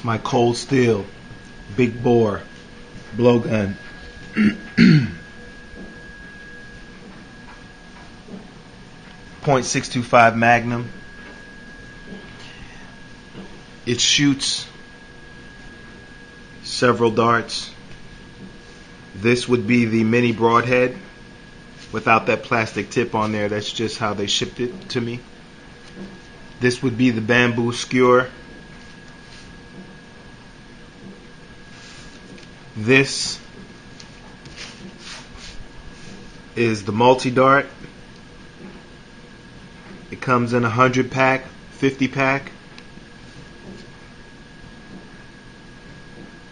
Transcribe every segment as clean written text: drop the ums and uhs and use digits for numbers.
It's my cold steel big bore blowgun. .625 Magnum. It shoots several darts. This would be the mini broadhead without that plastic tip on there. That's just how they shipped it to me. This would be the bamboo skewer. This is the multi-dart. It comes in a 100 pack, 50 pack.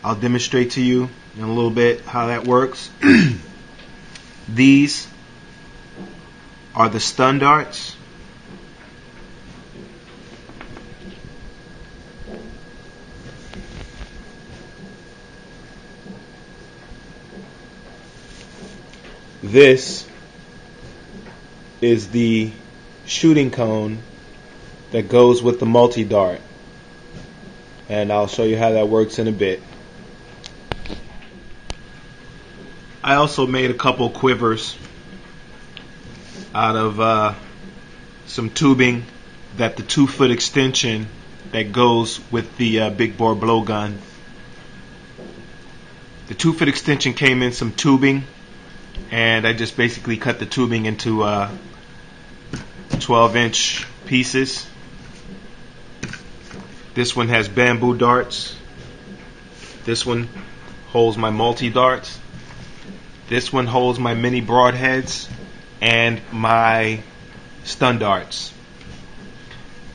I'll demonstrate to you in a little bit how that works. These are the stun darts. This is the shooting cone that goes with the multi-dart, and I'll show you how that works in a bit. I also made a couple quivers out of some tubing that the 2-foot extension that goes with the big bore blowgun. The 2-foot extension came in some tubing, and I just basically cut the tubing into 12-inch pieces. This one has bamboo darts. This one holds my multi-darts. This one holds my mini broadheads and my stun darts.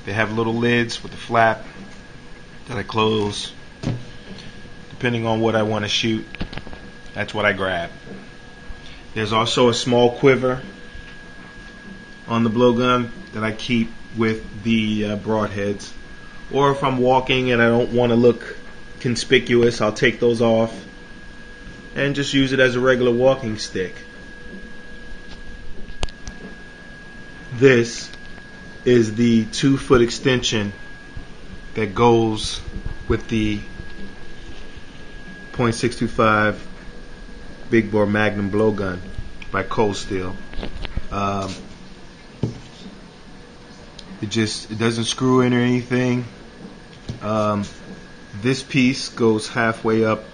They have little lids with a flap that I close. Depending on what I want to shoot, that's what I grab. There's also a small quiver on the blowgun that I keep with the broadheads. Or if I'm walking and I don't want to look conspicuous, I'll take those off and just use it as a regular walking stick. This is the 2-foot extension that goes with the .625 Big Bore Magnum Blowgun by Cold Steel. It doesn't screw in or anything. This piece goes halfway up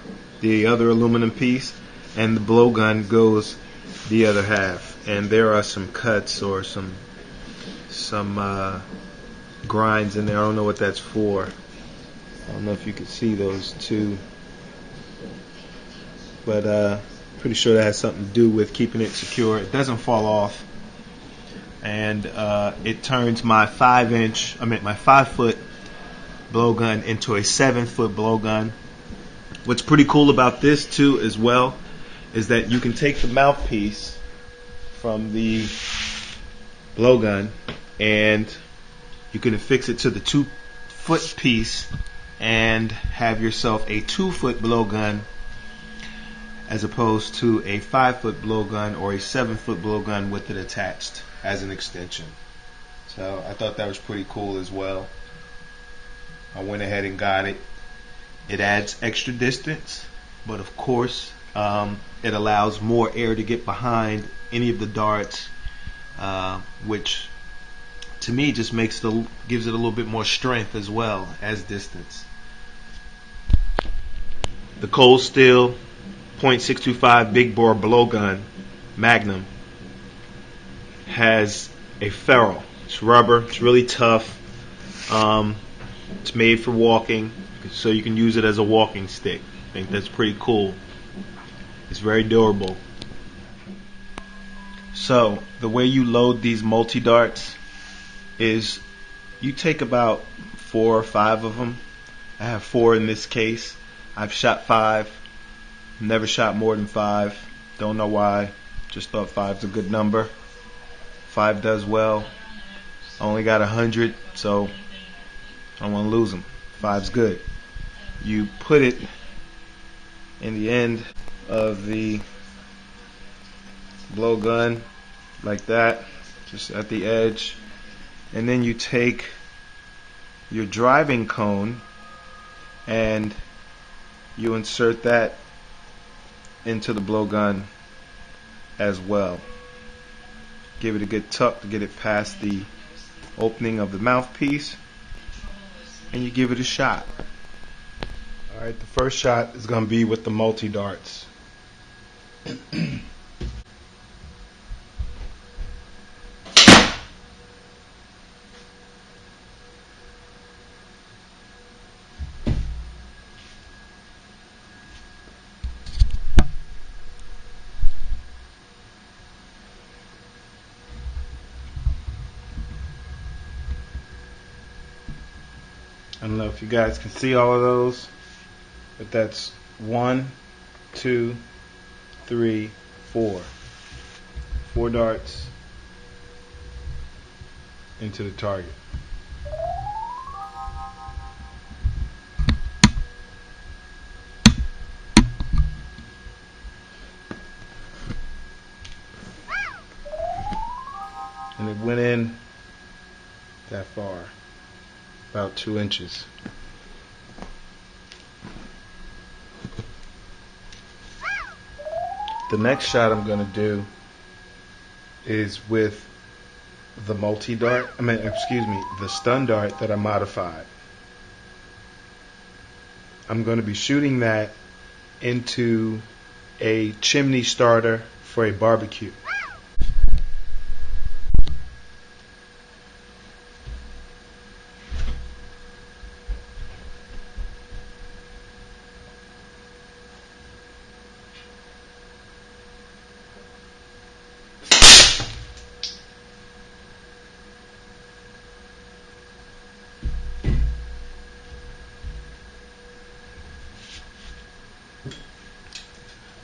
the other aluminum piece, and the blowgun goes the other half. And there are some cuts or some grinds in there. I don't know what that's for. I don't know if you can see those two, but pretty sure that has something to do with keeping it secure. It doesn't fall off, and it turns my 5-foot blowgun into a 7-foot blowgun. What's pretty cool about this too as well is that you can take the mouthpiece from the blowgun and you can affix it to the 2-foot piece and have yourself a 2-foot blowgun as opposed to a 5-foot blowgun or a 7-foot blowgun with it attached as an extension. So I thought that was pretty cool as well. I went ahead and got it. It adds extra distance, but of course it allows more air to get behind any of the darts, which to me just gives it a little bit more strength as well as distance. The Cold Steel .625 Big Bore Blowgun Magnum has a ferrule. It's rubber. It's really tough. It's made for walking, so you can use it as a walking stick. I think that's pretty cool. It's very durable. So the way you load these multi-darts is you take about 4 or 5 of them. I have 4 in this case. I've shot 5. Never shot more than 5. Don't know why. Just thought 5's a good number. 5 does well. I only got 100, so I don't want to lose them. 5's good. You put it in the end of the blowgun like that, just at the edge, and then you take your driving cone and you insert that into the blowgun as well. Give it a good tuck to get it past the opening of the mouthpiece, and you give it a shot. Alright, the first shot is going to be with the multi-darts. I don't know if you guys can see all of those, but that's 1, 2, 3, 4. 4 darts into the target. And it went in that far, about 2 inches. The next shot I'm going to do is with the the stun dart that I modified. I'm going to be shooting that into a chimney starter for a barbecue.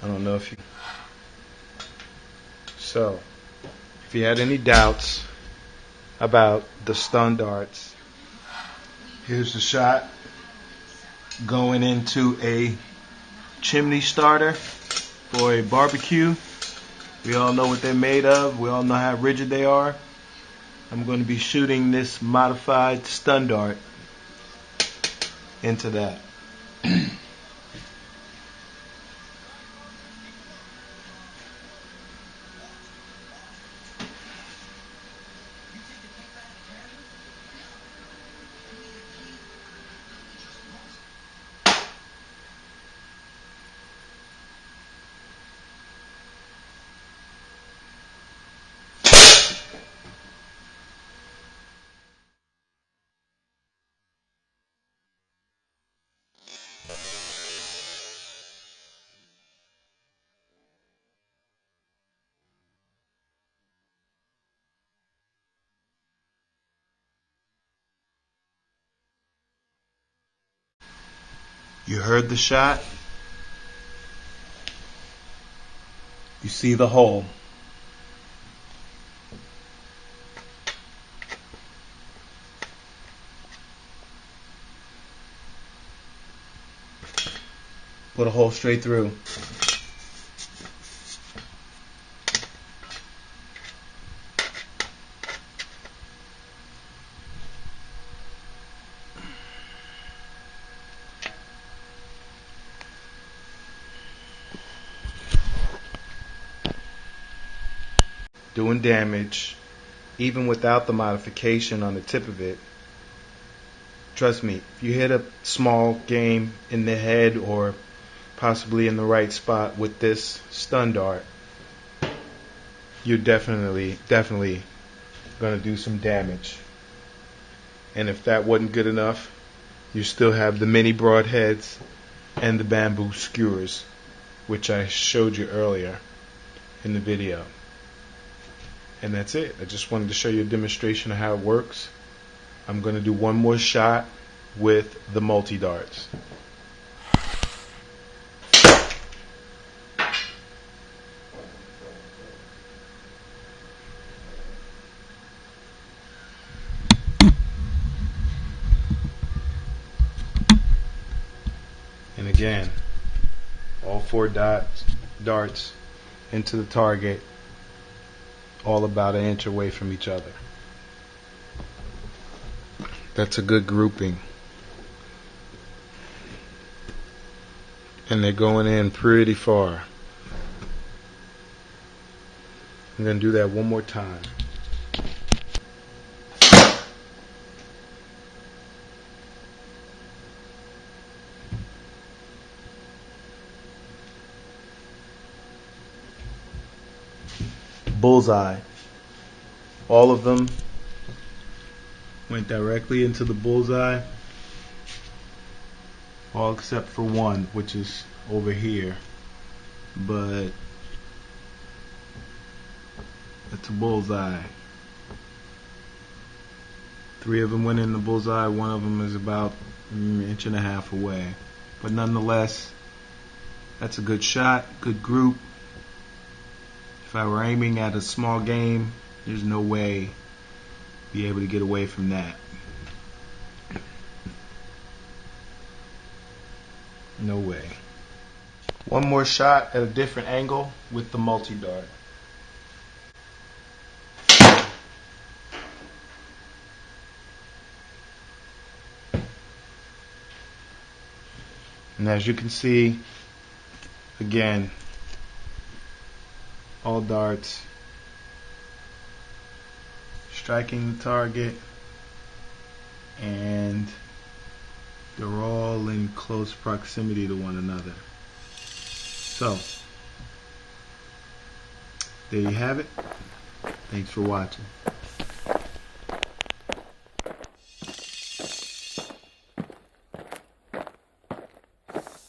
I don't know if you... So, if you had any doubts about the stun darts, here's the shot going into a chimney starter for a barbecue. We all know what they're made of. We all know how rigid they are. I'm going to be shooting this modified stun dart into that. You heard the shot. You see the hole. Put a hole straight through. Doing damage, even without the modification on the tip of it. Trust me, if you hit a small game in the head or possibly in the right spot with this stun dart, you're definitely going to do some damage. And if that wasn't good enough, you still have the mini broadheads and the bamboo skewers, which I showed you earlier in the video. And that's it. I just wanted to show you a demonstration of how it works. I'm going to do one more shot with the multi-darts. And again, all 4 darts into the target, all about an inch away from each other. That's a good grouping. and they're going in pretty far. I'm going to do that one more time. Bullseye. All of them went directly into the bullseye, all except for one, which is over here, but it's a bullseye. 3 of them went in the bullseye, 1 of them is about an inch and a half away, but nonetheless, that's a good shot, good group. If I were aiming at a small game, there's no way be able to get away from that. No way. One more shot at a different angle with the multi-dart. And as you can see, again, all darts striking the target, and they're all in close proximity to one another. So, there you have it. Thanks for watching.